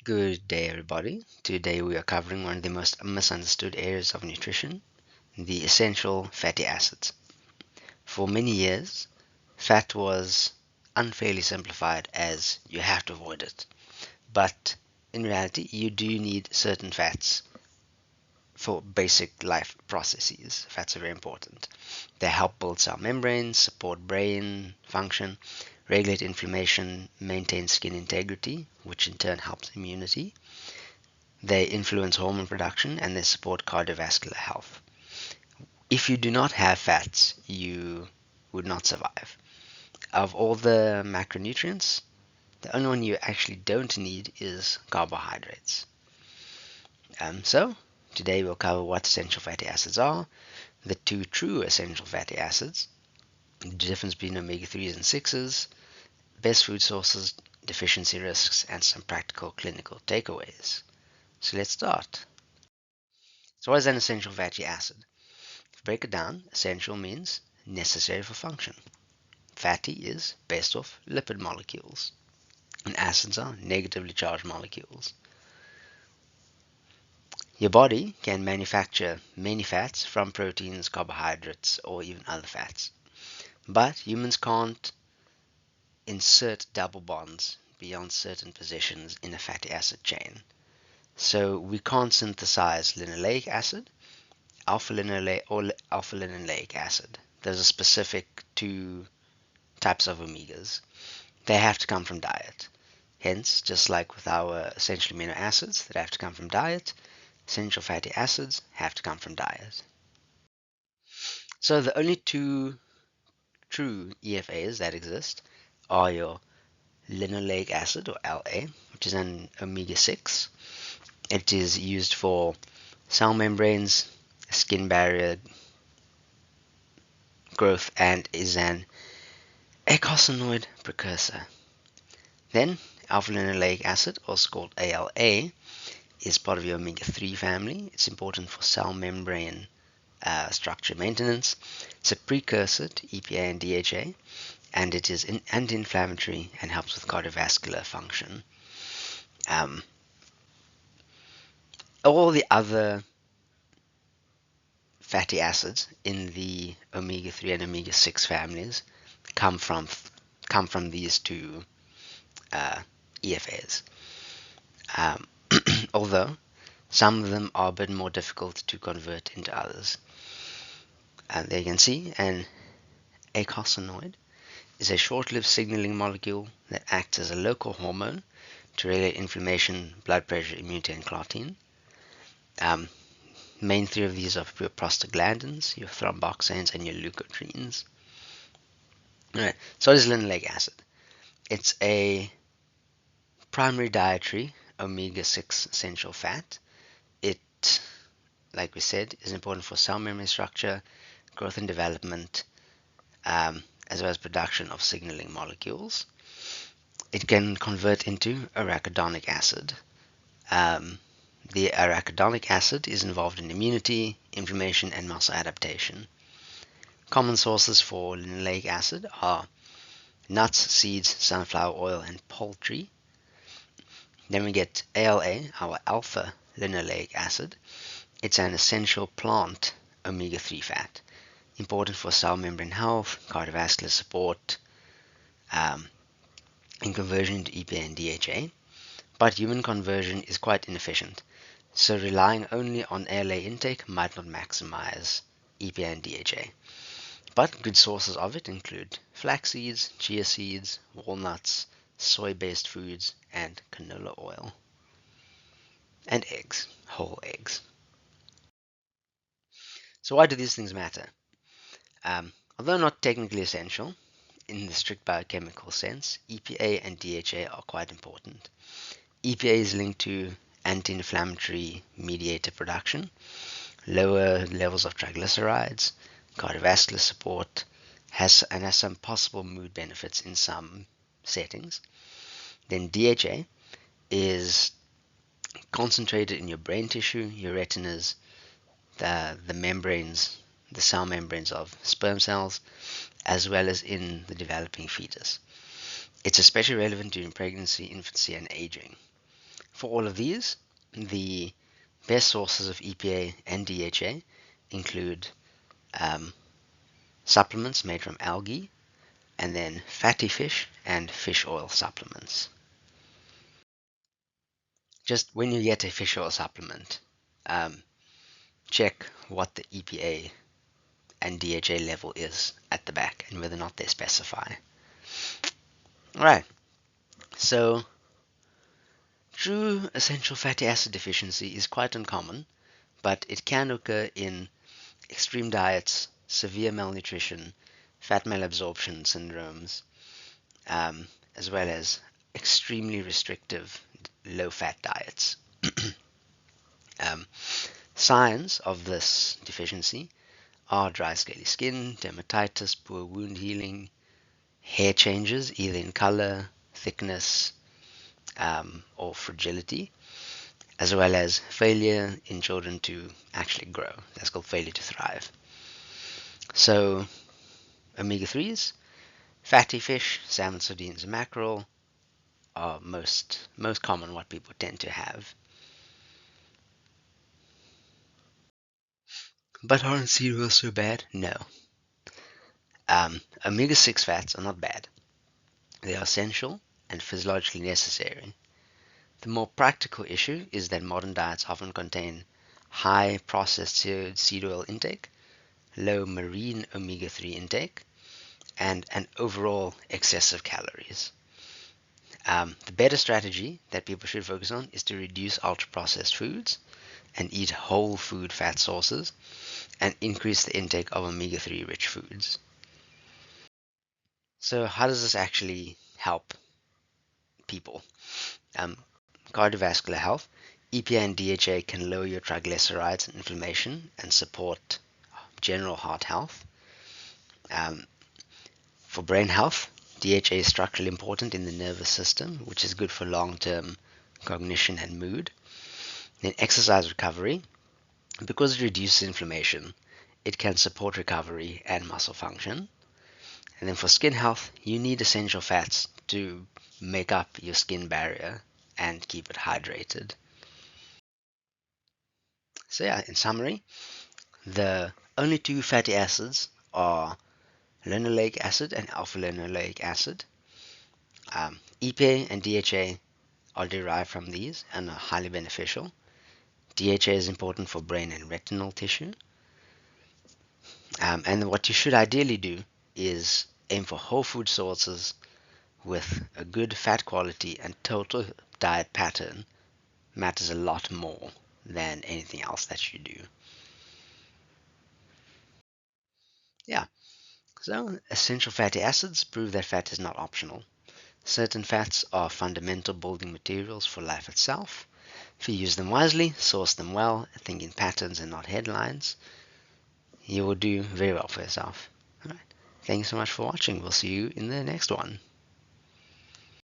Good day, everybody. Today we are covering one of the most misunderstood areas of nutrition, the essential fatty acids. For many years, fat was unfairly simplified as you have to avoid it. But in reality, you do need certain fats for basic life processes. Fats are very important. They help build cell membranes, support brain function, regulate inflammation, maintain skin integrity, which in turn helps immunity. They influence hormone production and they support cardiovascular health. If you do not have fats, you would not survive. Of all the macronutrients, the only one you actually don't need is carbohydrates. So, today we'll cover what essential fatty acids are, the two true essential fatty acids, the difference between omega-3s and 6s, best food sources, deficiency risks, and some practical clinical takeaways. So let's start. So what is an essential fatty acid? To break it down, essential means necessary for function. Fatty is based off lipid molecules, and acids are negatively charged molecules. Your body can manufacture many fats from proteins, carbohydrates, or even other fats. But humans can't insert double bonds beyond certain positions in a fatty acid chain. So we can't synthesize linoleic acid, alpha-linoleic or alpha-linoleic acid. Those are specific to types of omegas. They have to come from diet. Hence, just like with our essential amino acids that have to come from diet, essential fatty acids have to come from diet. So the only two true EFAs that exist are your linoleic acid, or LA, which is an omega-6. It is used for cell membranes, skin barrier growth, and is an eicosanoid precursor. Then, alpha-linoleic acid, also called ALA, is part of your omega-3 family. It's important for cell membrane structure maintenance. It's a precursor to EPA and DHA, and it is anti-inflammatory and helps with cardiovascular function. All the other fatty acids in the omega-3 and omega-6 families come from these two EFAs. Although some of them are a bit more difficult to convert into others. And there you can see an eicosanoid is a short-lived signaling molecule that acts as a local hormone to regulate inflammation, blood pressure, immunity, and clotting. Main three of these are your prostaglandins, your thromboxanes, and your leukotrienes. Alright, so what is linoleic acid? It's a primary dietary omega-6 essential fat. It, like we said, is important for cell membrane structure, growth and development, as well as production of signaling molecules. It can convert into arachidonic acid. The arachidonic acid is involved in immunity, inflammation, and muscle adaptation. Common sources for linoleic acid are nuts, seeds, sunflower oil, and poultry. Then we get ALA, our alpha linoleic acid. It's an essential plant omega-3 fat, important for cell membrane health, cardiovascular support, in conversion to EPA and DHA. But human conversion is quite inefficient, so relying only on ALA intake might not maximize EPA and DHA. But good sources of it include flax seeds, chia seeds, walnuts, soy-based foods, and canola oil. And eggs, whole eggs. So why do these things matter? Although not technically essential, in the strict biochemical sense, EPA and DHA are quite important. EPA is linked to anti-inflammatory mediator production, lower levels of triglycerides, cardiovascular support, has some possible mood benefits in some settings. Then DHA is concentrated in your brain tissue, your retinas, the membranes, the cell membranes of sperm cells, as well as in the developing fetus. It's especially relevant during pregnancy, infancy, and aging. For all of these, the best sources of EPA and DHA include supplements made from algae, and then fatty fish and fish oil supplements. Just when you get a fish oil supplement, um, check what the EPA and DHA level is at the back and whether or not they specify. Alright, so true essential fatty acid deficiency is quite uncommon, but it can occur in extreme diets, severe malnutrition, fat malabsorption syndromes, as well as extremely restrictive low-fat diets. um, Signs of this deficiency are dry, scaly skin, dermatitis, poor wound healing, hair changes either in color, thickness, or fragility, as well as failure in children to actually grow. That's called failure to thrive. So, omega-3s, fatty fish, salmon, sardines, and mackerel are most common what people tend to have. But aren't cereals so bad? No. Omega-6 fats are not bad. They are essential and physiologically necessary. The more practical issue is that modern diets often contain high processed seed oil intake, low marine omega-3 intake, and an overall excess of calories. The better strategy that people should focus on is to reduce ultra-processed foods and eat whole food fat sources and increase the intake of omega-3 rich foods. So how does this actually help people? Cardiovascular health, EPA and DHA can lower your triglycerides and inflammation and support general heart health. For brain health, DHA is structurally important in the nervous system, which is good for long-term cognition and mood. Then exercise recovery, because it reduces inflammation, it can support recovery and muscle function. And then for skin health, you need essential fats to make up your skin barrier and keep it hydrated. So yeah, in summary, the only two fatty acids are linoleic acid and alpha-linoleic acid. EPA and DHA are derived from these and are highly beneficial. DHA is important for brain and retinal tissue. And what you should ideally do is aim for whole food sources with a good fat quality, and total diet pattern matters a lot more than anything else that you do. Yeah, so essential fatty acids prove that fat is not optional. Certain fats are fundamental building materials for life itself. If you use them wisely, source them well, think in patterns and not headlines, you will do very well for yourself. All right. Thank you so much for watching. We'll see you in the next one.